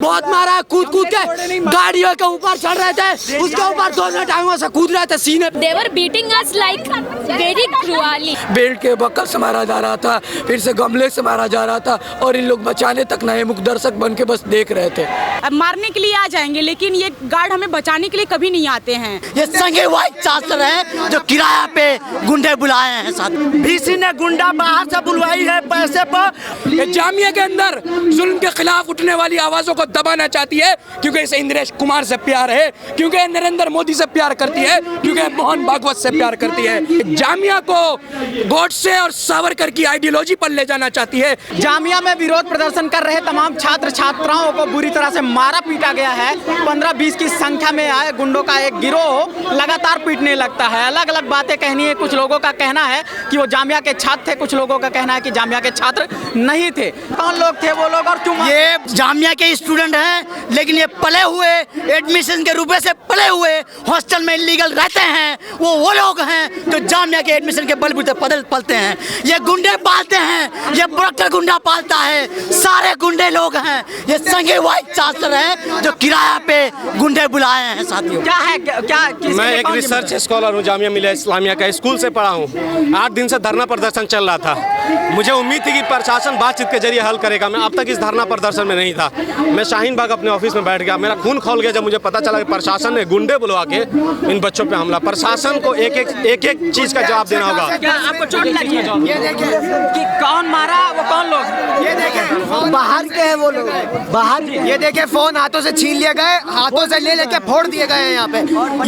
बहुत मारा, कूद कूद के गाड़ियों के ऊपर चढ़ रहे थे, उसके ऊपर दोनों टांगों से कूद रहे थे सीने पे। They were beating us like very cruelly. Belt के बक्कल से मारा जा रहा था, फिर से गमले से मारा जा रहा था और इन लोग बचाने तक नहीं, मुख दर्शक बन के बस देख रहे थे। अब मारने के लिए आ जाएंगे लेकिन ये गार्ड हमें बचाने के लिए कभी नहीं आते हैं। ये संगे व्हाइट चांसलर है जो किराया पे गुंडे बुलाए हैं साथ। बीसी ने गुंडा बाहर से बुलवाई है पैसे पर। ये जामिया के अंदर जुल्म के खिलाफ उठने वाली आवाजों को दबाना चाहती है, क्योंकि इसे इंद्रेश कुमार से प्यार है, क्योंकि नरेंद्र मोदी से प्यार करती है, क्योंकि मोहन भागवत से प्यार करती है। जामिया को गोडसे और सावरकर की आइडियोलॉजी पर ले जाना चाहती है। जामिया में विरोध प्रदर्शन कर रहे तमाम छात्र छात्राओं को बुरी तरह से मारा पीटा गया है। 15-20 की संख्या में आए गुंडों का एक गिरोह लगातार पीटने लगता है। अलग अलग बातें कहनी है। कुछ लोगों का कहना है कि वो जामिया के छात्र थे, कुछ लोगों का कहना है कि जामिया के छात्र नहीं थे। कौन लोग थे वो लोग और क्यों? ये जामिया के स्टूडेंट हैं, लेकिन ये पले हुए एडमिशन के रुपए से पले हुए हॉस्टल में इलीगल रहते हैं। वो लोग हैं जो जामिया के एडमिशन के बलबूते पलते हैं। ये गुंडे पालते हैं, ये प्रोक्टर गुंडा पालता है, सारे गुंडे लोग हैं। ये संगे व्हाइट चांसलर है जो किराया पे गुंडे बुलाए हैं साथियों। क्या है क्या मैं एक रिसर्च स्कॉलर हूँ, जामिया मिलिया इस्लामिया का, स्कूल से पढ़ा हूँ। 8 दिन से धरना प्रदर्शन चल रहा था। मुझे उम्मीद थी कि प्रशासन बातचीत के जरिए हल करेगा। मैं अब तक इस धरना प्रदर्शन में नहीं था। मैं शाहीन बाग अपने ऑफिस में बैठ गया, मेरा खून खौल गया जब मुझे पता चला कि प्रशासन ने गुंडे बुलवा के इन बच्चों पे हमला। प्रशासन को एक एक चीज का जवाब देना होगा। क्या आपको चोट लगी है? ये देखिए कि कौन मारा, वो कौन लोग? ये देखें बाहर के हैं वो लोग, बाहर। ये देखें फोन हाथों से छीन लिए गए, हाथों से ले लेके फोड़ दिए गए हैं यहाँ पे।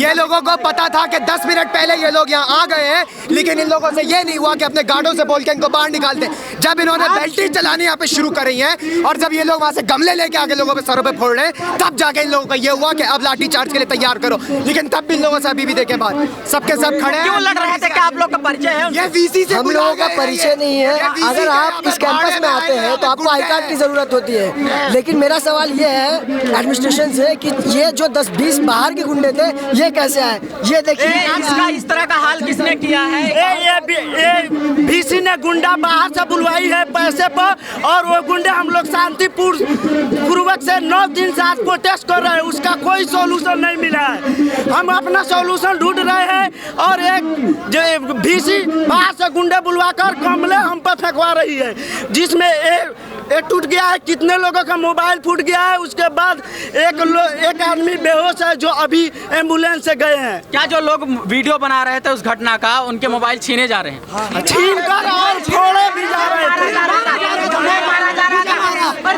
ये लोगों को पता था कि 10 मिनट पहले ये लोग यहाँ आ गए हैं, लेकिन इन लोगों से ये नहीं हुआ कि अपने गार्डों से बोल के इनको बाहर निकाल दें। जब इन्होंने बेल्टी चलानी यहाँ पे शुरू करी है और जब ये लोग वहाँ से गमले लेके आगे लोगों पे सरों पे फोड़ रहे हैं, तब जाके इन लोगों को ये हुआ कि अब लाठी चार्ज के लिए तैयार करो। लेकिन तब भी इन लोगों से अभी भी देखे बात सबके सब खड़े हैं। क्यों लड़ रहे थे? क्या आप लोग का परिचय है? ये वीसी से हम लोगों का परिचय नहीं है। अगर आप इस कैंपस में आते हैं तो आपको आई कार्ड की जरूरत होती है। लेकिन मेरा सवाल ये है एडमिनिस्ट्रेशन से कि ये जो 10-20 बाहर के गुंडे थे ये कैसे आए? ये देखिए इसका इस तरह का हाल किसने किया है? ये बीसी ने गुंडा बाहर से बुलवाई है पैसे पर, और वो गुंडे हम लोग शांतिपूर्वक से 9 दिन से आज प्रोटेस्ट कर रहे हैं। उसका कोई सॉल्यूशन नहीं मिला है। हम अपना सॉल्यूशन ढूंढ रहे हैं और एक जो बीसी बाहर से गुंडे बुलवाकर गमले हम पर फेंकवा रही है, जिसमें एक टूट गया है, कितने लोगों का मोबाइल फूट गया है। उसके बाद एक आदमी बेहोश है जो अभी एम्बुलेंस से गए हैं। क्या जो लोग वीडियो बना रहे थे उस घटना का, उनके मोबाइल छीने जा रहे हैं? छीन कर और फोड़े भी जा रहे थे।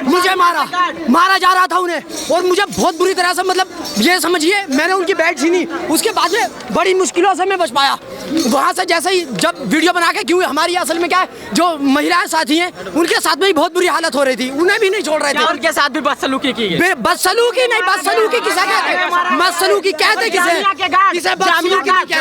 मुझे मारा जा रहा था उन्हें, और मुझे बहुत बुरी तरह से, मतलब ये समझिए मैंने उनकी बैट छीनी, उसके बाद में बड़ी मुश्किलों से मैं बच पाया। वहाँ से जैसे ही जब वीडियो बना के, क्यों हमारी असल में क्या है, जो महिलाएं साथी हैं उनके साथ में भी बहुत बुरी हालत हो रही थी, उन्हें भी नहीं छोड़ रहे थे। उनके साथ भी बदसलूकी की गई। बदसलूकी नहीं, बदसलूकी किसे कहते? बदसलूकी कहते किसे?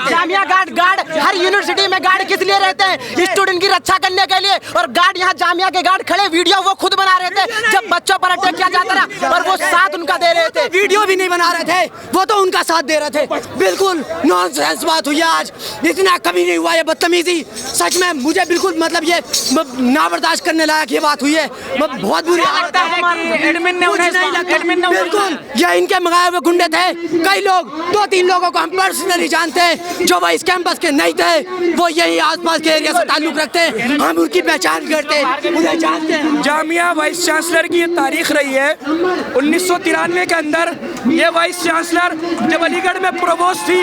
जामिया गार्ड हर यूनिवर्सिटी में गार्ड किस लिए रहते हैं? स्टूडेंट की रक्षा करने के लिए। और गार्ड यहाँ जामिया के गार्ड खड़े वीडियो वो खुद बना रहे थे जब बच्चों पर अटैक किया जाता था, और वो साथ उनका दे रहे थे। वीडियो भी नहीं बना रहे थे, वो तो उनका साथ दे रहे थे। बिल्कुल नॉनसेंस बात हुई आज, इतना कभी नहीं हुआ ये बदतमीजी। सच में मुझे बिल्कुल, मतलब ये ना बर्दाश्त करने लायक ये बात हुई है। बहुत बुरी लगता है कि एडमिन ने बिल्कुल ये इनके मंगाए हुए गुंडे थे। कई लोग, 2-3 लोगों को हम पर्सनली जानते हैं जो वह इस कैंपस के नहीं थे, वो यही आसपास के एरिया से ताल्लुक रखते हैं। हम उनकी पहचान करते हैं, उन्हें जानते हैं। जामिया वाइस चांसलर की ये तारीख रही है। 1993 के अंदर ये वाइस चांसलर जब अलीगढ़ में प्रोवोस्ट थी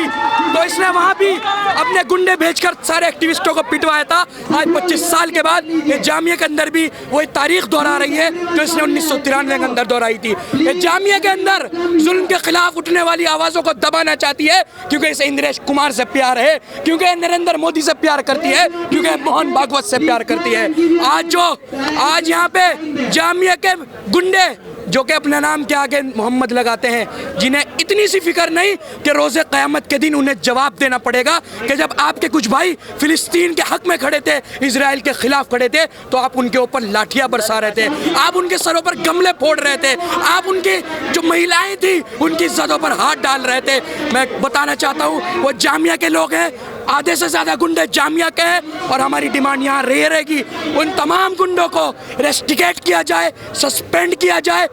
तो इसने वहाँ भी अपने गुंडे भेजकर सारे एक्टिविस्टों को पिटवाया था। आज 25 साल के बाद ये जामिया के अंदर भी वही तारीख दोहरा रही है जो इसने 1993 के अंदर दोहराई थी। ये जामिया के अंदर जुल्म के खिलाफ उठने वाली आवाज़ों को दबाना चाहती है, क्योंकि इसे इंद्रेश कुमार से प्यार है, क्योंकि नरेंद्र मोदी से प्यार करती है, क्योंकि मोहन भागवत से प्यार करती है। आज यहाँ पे जामिया के गुंडे जो कि अपने नाम के आगे मोहम्मद लगाते हैं, जिन्हें इतनी सी फिक्र नहीं कि रोज़े क़यामत के दिन उन्हें जवाब देना पड़ेगा कि जब आपके कुछ भाई फिलिस्तीन के हक में खड़े थे, इजराइल के खिलाफ खड़े थे, तो आप उनके ऊपर लाठियां बरसा रहे थे, आप उनके सरों पर गमले फोड़ रहे थे, आप उनकी जो महिलाएं थी उनकी इज्जतों पर हाथ डाल रहे थे। मैं बताना चाहता हूँ वो जामिया के लोग हैं, आधे से ज़्यादा गुंडे जामिया के हैं और हमारी डिमांड यहाँ रहेगी, उन तमाम गुंडों को रेस्टिकेट किया जाए, सस्पेंड किया जाए,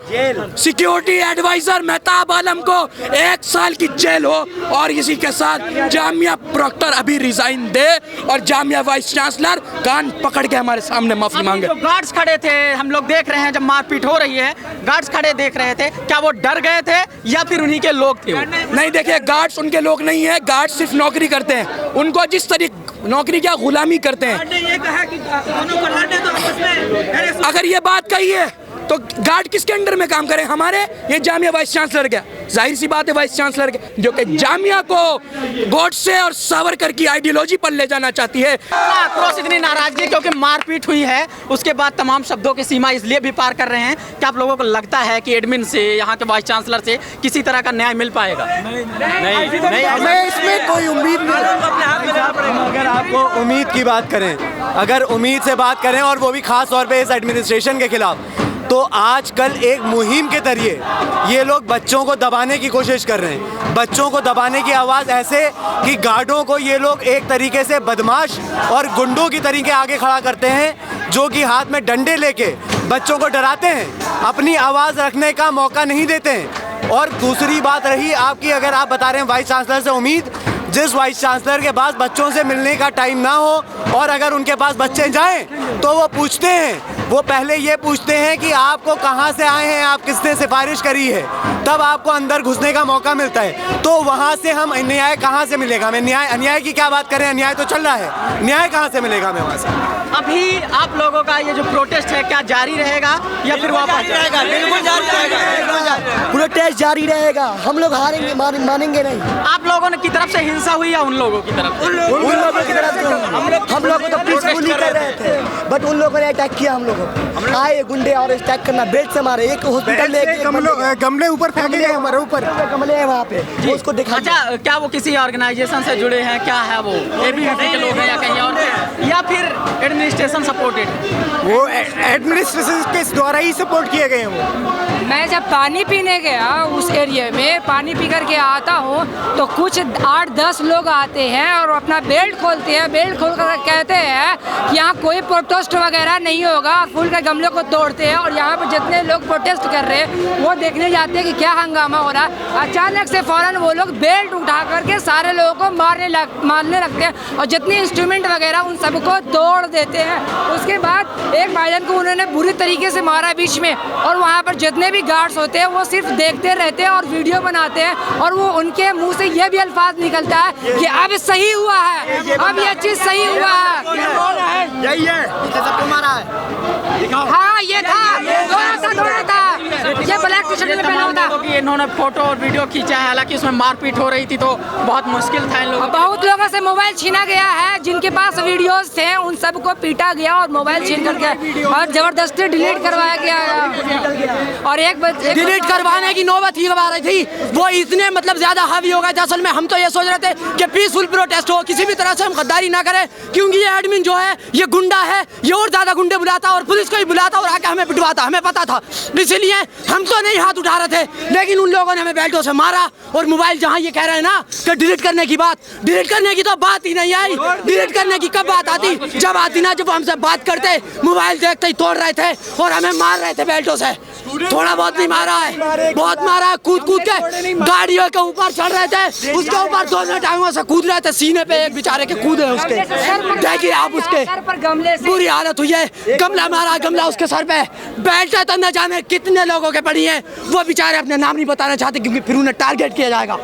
सिक्योरिटी एडवाइजर मेहताब आलम को 1 साल की जेल हो और इसी के साथ जामिया प्रोक्टर अभी रिजाइन दे और जामिया वाइस चांसलर कान पकड़ के हमारे सामने माफी मांगे। जो गार्ड्स खड़े थे, हम लोग देख रहे हैं जब मारपीट हो रही है, गार्ड्स खड़े देख रहे थे, क्या वो डर गए थे या फिर उन्हीं के लोग थे? नहीं, देखिए गार्ड्स उनके लोग नहीं है, गार्ड्स सिर्फ नौकरी करते हैं, उनको जिस तरीके नौकरी क्या गुलामी करते हैं। अगर ये बात कही है तो गार्ड किसके अंडर में काम करें? हमारे, ये जामिया वाइस चांसलर का, जाहिर सी बात है वाइस चांसलर के, जो कि जामिया को गोडसे और सावरकर की आइडियोलॉजी पर ले जाना चाहती है। आक्रोश, इतनी नाराजगी क्योंकि मारपीट हुई है, उसके बाद तमाम शब्दों की सीमा इसलिए भी पार कर रहे हैं कि आप लोगों को लगता है कि एडमिन से, यहाँ के वाइस चांसलर से किसी तरह का न्याय मिल पाएगा? नहीं, हमें इसमें कोई उम्मीद नहीं। अगर आपको उम्मीद की बात करें, अगर उम्मीद से बात करें और वो भी खास तौर पे इस एडमिनिस्ट्रेशन के खिलाफ, तो आजकल एक मुहिम के जरिए ये लोग बच्चों को दबाने की कोशिश कर रहे हैं। बच्चों को दबाने की आवाज़ ऐसे कि गार्डों को ये लोग एक तरीके से बदमाश और गुंडों की तरीके आगे खड़ा करते हैं, जो कि हाथ में डंडे लेके बच्चों को डराते हैं, अपनी आवाज़ रखने का मौका नहीं देते हैं। और दूसरी बात रही आपकी, अगर आप बता रहे हैं वाइस चांसलर से उम्मीद, जिस वाइस चांसलर के पास बच्चों से मिलने का टाइम ना हो और अगर उनके पास बच्चे जाएं तो वो पूछते हैं, वो पहले ये पूछते हैं कि आपको कहाँ से आए हैं, आप किसने सिफारिश करी है, तब आपको अंदर घुसने का मौका मिलता है। तो वहाँ से हम न्याय कहाँ से मिलेगा हमें? अन्याय की क्या बात करें, अन्याय तो चल रहा है, न्याय कहाँ से मिलेगा हमें वहाँ से? अभी आप लोगों का ये जो प्रोटेस्ट है क्या जारी रहेगा या फिर वापस जाएगा? बिल्कुल जारी रहेगा, प्रोटेस्ट जारी रहेगा, हम लोग हारेंगे, मानेंगे नहीं। आप लोगों ने की तरफ से हिंसा हुई या उन लोगों की तरफ से? उन लोगों की तरफ से हम लोग तो पीसफुली कर रहे थे, बट उन लोगों ने अटैक किया हम लोगों को, आए गुंडे और अटैक करना, बेल्ट से मारे, एक हॉस्पिटल में गमले ऊपर फेंके गए, हमारे ऊपर गमले हैं वहाँ पे, उसको दिखा। अच्छा, क्या वो किसी ऑर्गेनाइजेशन से जुड़े हैं, क्या है वो एबीवीपी के लोग हैं या कहीं और के, या फिर एडमिनिस्ट्रेशन सपोर्टेड? वो एडमिनिस्ट्रेशन के द्वारा ही सपोर्ट किए गए हैं वो। मैं जब पानी पीने गया उस एरिया में, पानी पी करके आता हूँ तो कुछ 8-10 लोग आते हैं और अपना बेल्ट खोलते हैं, बेल्ट खोल कर कहते हैं कि यहाँ कोई प्रोटेस्ट वगैरह नहीं होगा, फूल के गमले को तोड़ते हैं और यहाँ पर जितने लोग प्रोटेस्ट कर रहे हैं वो देखने जाते हैं कि क्या हंगामा हो रहा है। अचानक से फौरन वो लोग बेल्ट उठा करके सारे लोगों को मारने लगते हैं और जितने इंस्ट्रूमेंट वगैरह उन सबको तोड़ देते हैं। उसके बाद एक भाईजान को उन्होंने बुरी तरीके से मारा बीच में, और वहाँ पर जितने भी गार्ड्स होते हैं वो सिर्फ देखते रहते हैं और वीडियो बनाते हैं, और वो उनके मुंह से ये भी अल्फाज निकलता है कि अब सही हुआ है, अब ये चीज़ सही हुआ है। यही है, सबको मारा है। हाँ, ये था, दोनों था, ये ब्लैक टी शर्ट में पहना होता। इन्होंने फोटो और वीडियो खींचा है, हालांकि उसमें मारपीट हो रही थी तो बहुत मुश्किल था इन लोगों। बहुत लोगों से मोबाइल छीना गया है, जिनके पास वीडियोस थे उन सबको पीटा गया और मोबाइल छीन करके और जबरदस्ती डिलीट करवाया गया। और एक डिलीट करवाने की नौबत ही आ रही थी, वो इतने मतलब ज्यादा हावी हो गए थे। असल में हम तो ये सोच रहे थे कि पीसफुल प्रोटेस्ट हो, किसी भी तरह से हम गद्दारी ना करें, क्योंकि ये एडमिन जो है ये गुंडा है, ये और ज्यादा गुंडे बुलाता और पुलिस को ही बुलाता और आके हमें पिटवाता, हमें पता था। इसलिए हम तो नहीं हाथ उठा रहे थे, लेकिन उन लोगों ने हमें बेल्टों से मारा। और मोबाइल जहाँ ये कह रहे हैं ना कि डिलीट करने की बात, डिलीट करने की तो बात ही नहीं आई। डिलीट करने की कब बात आती? जब आती ना, जब हमसे बात करते, मोबाइल देखते ही तोड़ रहे थे और हमें मार रहे थे बेल्टों से। थोड़ा बहुत नहीं मारा है, बहुत मारा है, कूद कूद के गाड़ियों के ऊपर चढ़ रहे थे, उसके ऊपर दोनों टांगों से कूद रहे थे, सीने पे एक बेचारे के कूदे उसके, देखिए आप उसके बुरी हालत हुई है। गमला मारा, गमला उसके सर पे, बेल्ट तो न जाने कितने लोगों के पड़ी हैं, वो बेचारे अपने नाम नहीं बताना चाहते क्योंकि फिर उन्हें टारगेट किया जाएगा।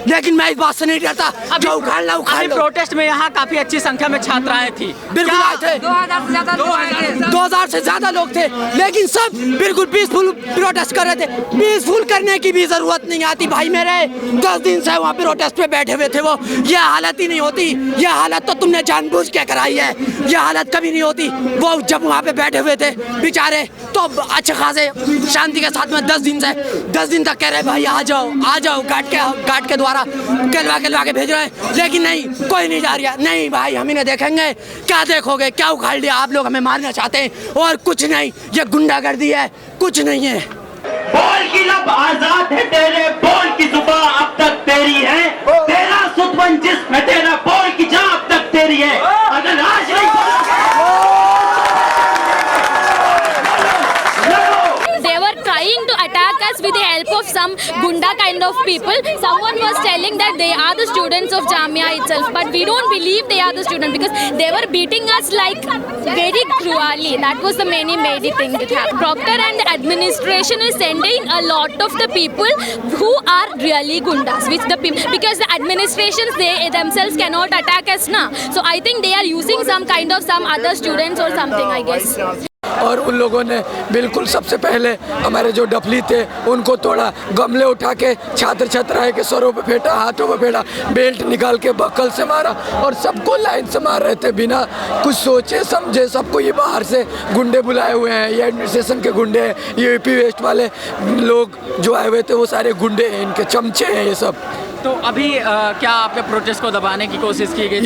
लेकिन मैं इस बात से नहीं डरता, जो उखाड़ ला उखाड़ लो। प्रोटेस्ट में यहाँ काफी अच्छी संख्या में छात्राएं थी, बिल्कुल आए थे, 2000 से ज्यादा लोग थे, लेकिन सब बिल्कुल पीसफुल प्रोटेस्ट कर रहे थे। पीसफुल करने की भी जरूरत नहीं आती भाई मेरे, 10 दिन से वहाँ प्रोटेस्ट पे बैठे हुए थे वो, ये हालत ही नहीं होती। ये हालत तो तुमने जानबूझ के कराई है, ये हालत कभी नहीं होती। वो जब वहाँ पे बैठे हुए थे बेचारे तो अच्छे खासे शांति के साथ में 10 दिन तक कह रहे भाई आ जाओ, गार्ड के द्वारा कहलवा के भेज रहे हैं, लेकिन नहीं, कोई नहीं जा रहा। नहीं भाई, हम इन्हें देखेंगे, क्या देखोगे, क्या उखाड़ लिया आप लोग, हमें मारना चाहते हैं और कुछ नहीं, ये गुंडागर्दी है, कुछ नहीं है। बोल की लब आजाद है तेरे, बोल की जुबान अब तक तेरी है, तेरा सुतवन जिस्म है तेरा, बोल की जान some gunda kind of people. Someone was telling that they are the students of Jamia itself, but we don't believe they are the students because they were beating us like very cruelly. That was the main thing that happened. Proctor and administration is sending a lot of the people who are really gundas, which the people, because the administrations they themselves cannot attack us na. So I think they are using some kind of some other students or something, I guess. और उन लोगों ने बिल्कुल सबसे पहले हमारे जो डफली थे उनको तोड़ा, गमले उठा के छात्र छात्राएं के सरों पे फेंटा, हाथों पे फेंटा, बेल्ट निकाल के बक्कल से मारा और सबको लाइन से मार रहे थे बिना कुछ सोचे समझे। सबको ये बाहर से गुंडे बुलाए हुए हैं, ये एडमिनिस्ट्रेशन के गुंडे हैं, ये यूपी वेस्ट वाले लोग जो आए हुए थे वो सारे गुंडे हैं, इनके चमचे हैं ये सब। तो अभी क्या आपके प्रोटेस्ट को दबाने की कोशिश की गई?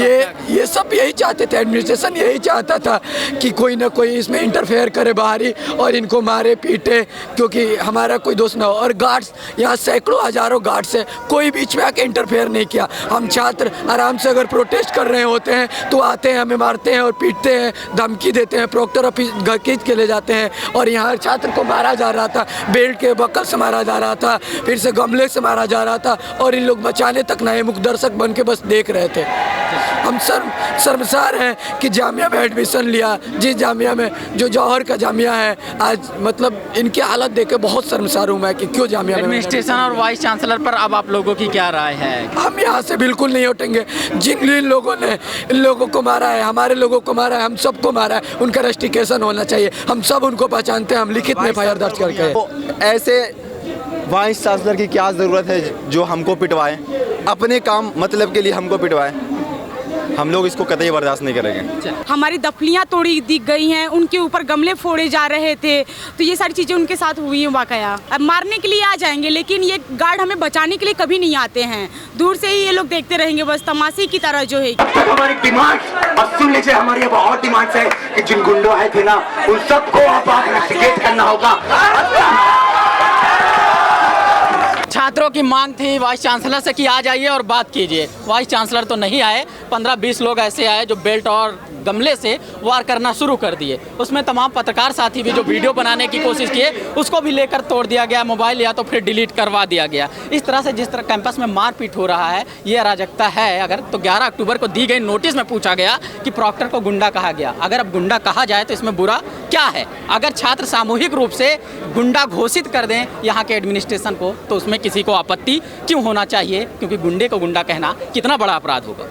ये सब यही चाहते थे, एडमिनिस्ट्रेशन यही चाहता था कि कोई ना कोई इसमें इंटरफेयर करे बाहरी और इनको मारे पीटे, क्योंकि हमारा कोई दोस्त ना हो। और गार्ड्स यहाँ सैकड़ों हजारों गार्ड्स है, कोई बीच में आके इंटरफेयर नहीं किया। हम छात्र आराम से अगर प्रोटेस्ट कर रहे होते हैं तो आते हैं, हमें मारते हैं और पीटते हैं, धमकी देते हैं, प्रोक्टर ऑफिस घर खींच के ले जाते हैं। और यहाँ छात्र को मारा जा रहा था, बेल्ट के बक्कल से मारा जा रहा था, फिर से गमले से मारा जा रहा था और इन लोग बचाने तक ना, मुख दर्शक बन के बस देख रहे थे। हम शर्मसार हैं कि जामिया में एडमिशन लिया, जिस जामिया में जो जौहर का जामिया है, आज मतलब इनकी हालत देख के बहुत शर्मसार हूँ मैं कि क्यों जामिया में। एडमिनिस्ट्रेशन और वाइस चांसलर पर अब आप लोगों की क्या राय है? हम यहाँ से बिल्कुल नहीं उठेंगे। जिन लोगों ने इन लोगों को मारा है, हमारे लोगों को मारा है, हम सबको मारा है, उनका रस्टिकेशन होना चाहिए। हम सब उनको पहचानते हैं, हम लिखित में FIR दर्ज करके। ऐसे वाइस चांसलर की क्या ज़रूरत है जो हमको पिटवाए, अपने काम मतलब के लिए हमको पिटवाए? हम लोग इसको कतई बर्दाश्त नहीं करेंगे। हमारी दफलियाँ तोड़ी दी गई हैं, उनके ऊपर गमले फोड़े जा रहे थे, तो ये सारी चीज़ें उनके साथ हुई हैं वाकया। अब मारने के लिए आ जाएंगे, लेकिन ये गार्ड हमें बचाने के लिए कभी नहीं आते हैं, दूर से ही ये लोग देखते रहेंगे बस तमाशे की तरह जो है। हमारी डिमांड और सुन लीजिए, हमारी अब और डिमांड्स है कि जिन गुंडों आए थे ना उन सबको अब इन्वेस्टिगेट करना होगा। छात्रों की मांग थी वाइस चांसलर से कि आ जाइए और बात कीजिए। वाइस चांसलर तो नहीं आए, 15-20 लोग ऐसे आए जो बेल्ट और गमले से वार करना शुरू कर दिए। उसमें तमाम पत्रकार साथी भी जो वीडियो बनाने की कोशिश किए उसको भी लेकर तोड़ दिया गया, मोबाइल या तो फिर डिलीट करवा दिया गया। इस तरह से जिस तरह कैंपस में मारपीट हो रहा है ये अराजकता है। अगर तो 11 अक्टूबर को दी गई नोटिस में पूछा गया कि प्रॉक्टर को गुंडा कहा गया, अगर अब गुंडा कहा जाए तो इसमें बुरा क्या है? अगर छात्र सामूहिक रूप से गुंडा घोषित कर दें यहाँ के एडमिनिस्ट्रेशन को तो उसमें किसी को आपत्ति क्यों होना चाहिए? क्योंकि गुंडे को गुंडा कहना कितना बड़ा अपराध होगा।